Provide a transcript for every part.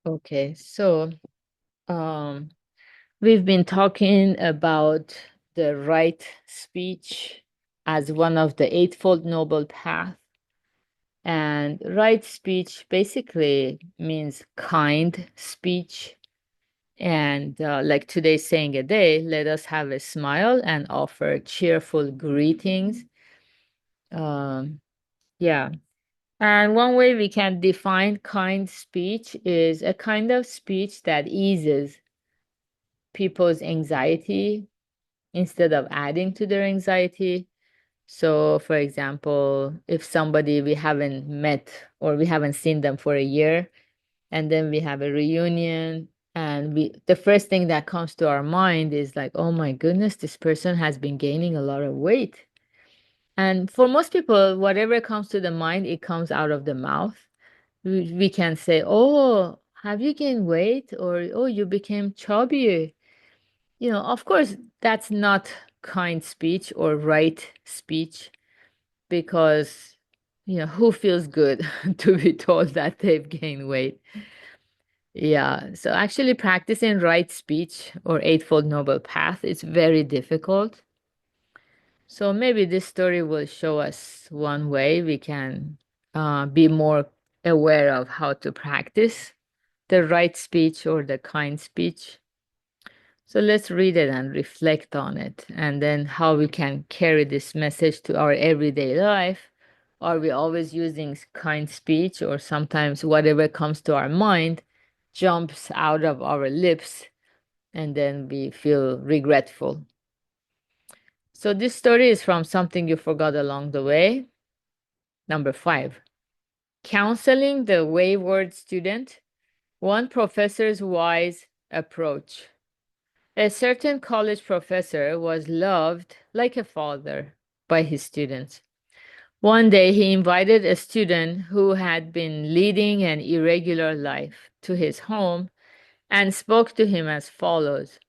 Okay, so um, we've been talking about the right speech as one of the Eightfold Noble Path. And right speech basically means kind speech. And like today's saying a day, let us have a smile and offer cheerful greetings. Um, yeah. And one way we can define kind speech is a kind of speech that eases people's anxiety instead of adding to their anxiety. So, for example, if somebody we haven't met or we haven't seen them for a year, and then we have a reunion, and the first thing that comes to our mind is like, oh my goodness, this person has been gaining a lot of weight. And for most people, whatever comes to the mind, it comes out of the mouth. We can say, oh, have you gained weight? Or, oh, you became chubby. Of course, that's not kind speech or right speech because, who feels good to be told that they've gained weight? Yeah. So actually practicing right speech or Eightfold Noble Path is very difficult. So maybe this story will show us one way we can be more aware of how to practice the right speech or the kind speech. So let's read it and reflect on it, and then how we can carry this message to our everyday life. Are we always using kind speech, or sometimes whatever comes to our mind jumps out of our lips and then we feel regretful? So this story is from Something You Forgot Along the Way. Number 5, counseling the wayward student, one professor's wise approach. A certain college professor was loved like a father by his students. One day he invited a student who had been leading an irregular life to his home and spoke to him as follows.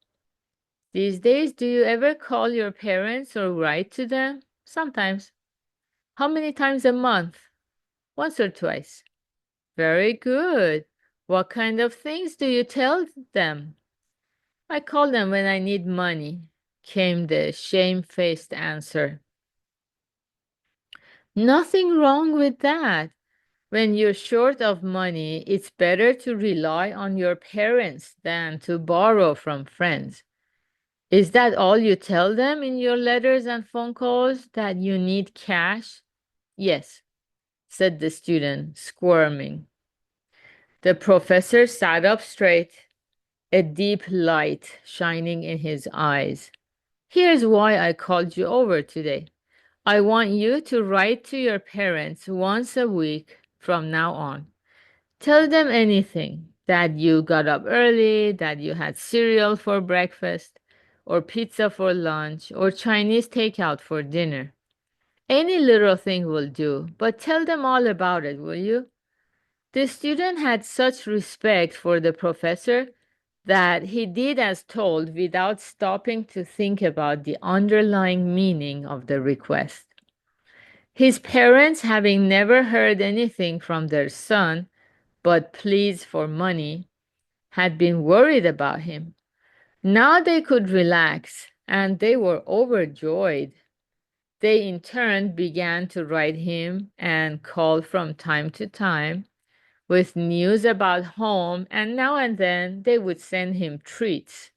These days, do you ever call your parents or write to them? Sometimes. How many times a month? Once or twice. Very good. What kind of things do you tell them? I call them when I need money, came the shamefaced answer. Nothing wrong with that. When you're short of money, it's better to rely on your parents than to borrow from friends. Is that all you tell them in your letters and phone calls, that you need cash? Yes, said the student, squirming. The professor sat up straight, a deep light shining in his eyes. Here's why I called you over today. I want you to write to your parents once a week from now on. Tell them anything, that you got up early, that you had cereal for breakfast, or pizza for lunch, or Chinese takeout for dinner. Any little thing will do, but tell them all about it, will you? The student had such respect for the professor that he did as told without stopping to think about the underlying meaning of the request. His parents, having never heard anything from their son but pleas for money, had been worried about him. Now they could relax, and they were overjoyed. They in turn began to write him and call from time to time with news about home, and now and then they would send him treats.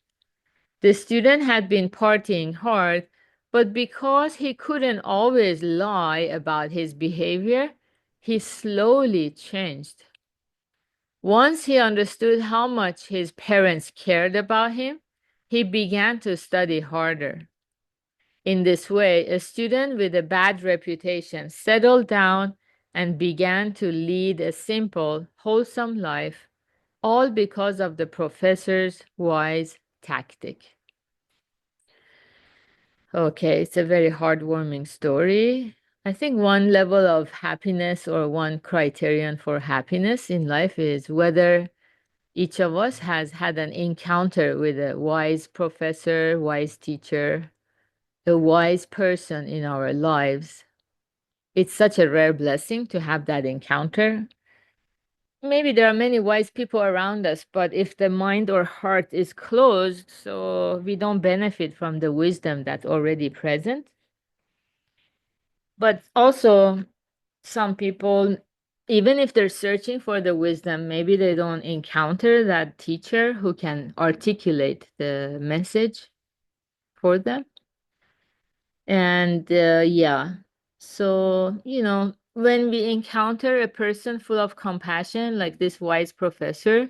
The student had been partying hard, but because he couldn't always lie about his behavior, he slowly changed. Once he understood how much his parents cared about him, he began to study harder. In this way, a student with a bad reputation settled down and began to lead a simple, wholesome life, all because of the professor's wise tactic. Okay, it's a very heartwarming story. I think one level of happiness or one criterion for happiness in life is whether each of us has had an encounter with a wise professor, wise teacher, a wise person in our lives. It's such a rare blessing to have that encounter. maybe there are many wise people around us, but if the mind or heart is closed, so we don't benefit from the wisdom that's already present. But also, some people, even if they're searching for the wisdom, maybe they don't encounter that teacher who can articulate the message for them. And yeah, so, when we encounter a person full of compassion, like this wise professor,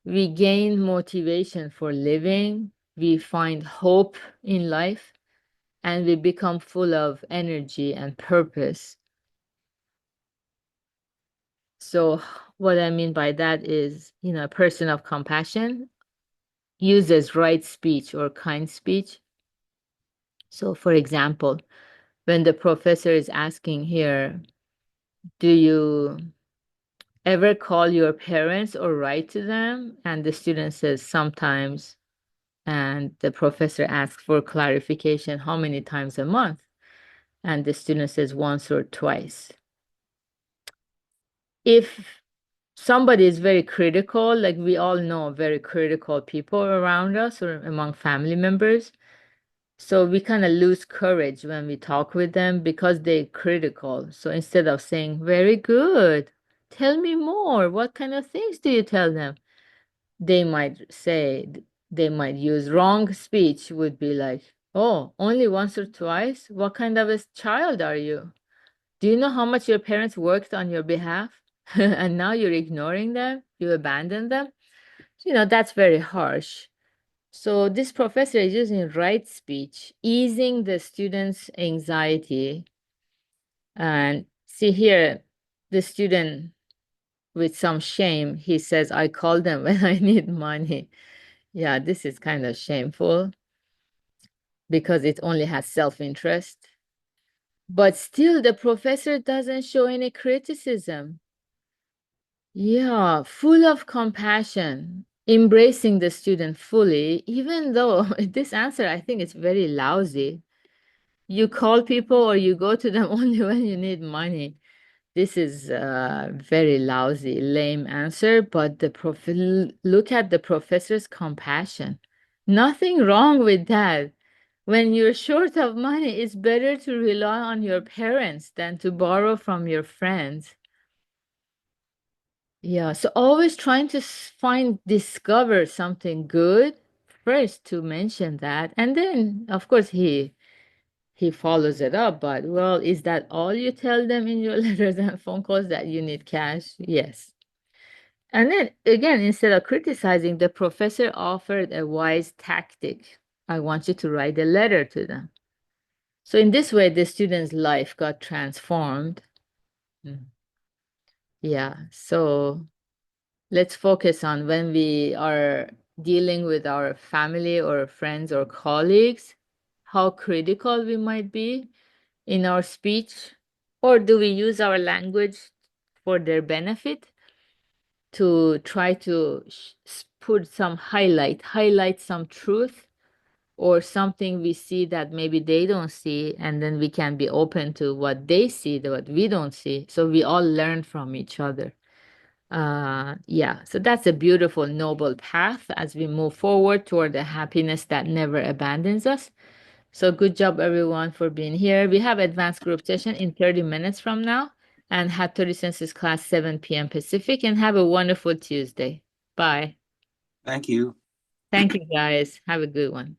we gain motivation for living, we find hope in life, and we become full of energy and purpose. So, what I mean by that is, a person of compassion uses right speech or kind speech. So, for example, when the professor is asking here, do you ever call your parents or write to them? And the student says sometimes. And the professor asks for clarification, how many times a month? And the student says once or twice. If somebody is very critical, like we all know very critical people around us or among family members, so we kind of lose courage when we talk with them because they're critical. So instead of saying, very good, tell me more, what kind of things do you tell them? They might say, they might use wrong speech, would be like, oh, only once or twice? What kind of a child are you? Do you know how much your parents worked on your behalf? And now you're ignoring them? You abandon them? So, that's very harsh. So this professor is using right speech, easing the students' anxiety. And see here, the student with some shame, he says, I call them when I need money. Yeah, this is kind of shameful because it only has self-interest. But still, the professor doesn't show any criticism. Yeah, full of compassion, embracing the student fully, even though this answer, I think, is very lousy. You call people or you go to them only when you need money. This is a very lousy, lame answer, but look at the professor's compassion. Nothing wrong with that. When you're short of money, it's better to rely on your parents than to borrow from your friends. Yeah, so always trying to discover something good first to mention that. And then, of course, he follows it up, but well, is that all you tell them in your letters and phone calls that you need cash? Yes. And then again, instead of criticizing, the professor offered a wise tactic. I want you to write a letter to them. So in this way, the student's life got transformed. Mm. Yeah. So let's focus on when we are dealing with our family or friends or colleagues, how critical we might be in our speech, or do we use our language for their benefit to try to put some highlight some truth or something we see that maybe they don't see, and then we can be open to what they see, what we don't see. So we all learn from each other. Yeah, so that's a beautiful, noble path as we move forward toward the happiness that never abandons us. So good job, everyone, for being here. We have advanced group session in 30 minutes from now and Hattori Senses class 7 p.m. Pacific, and have a wonderful Tuesday. Bye. Thank you. Thank you, guys. Have a good one.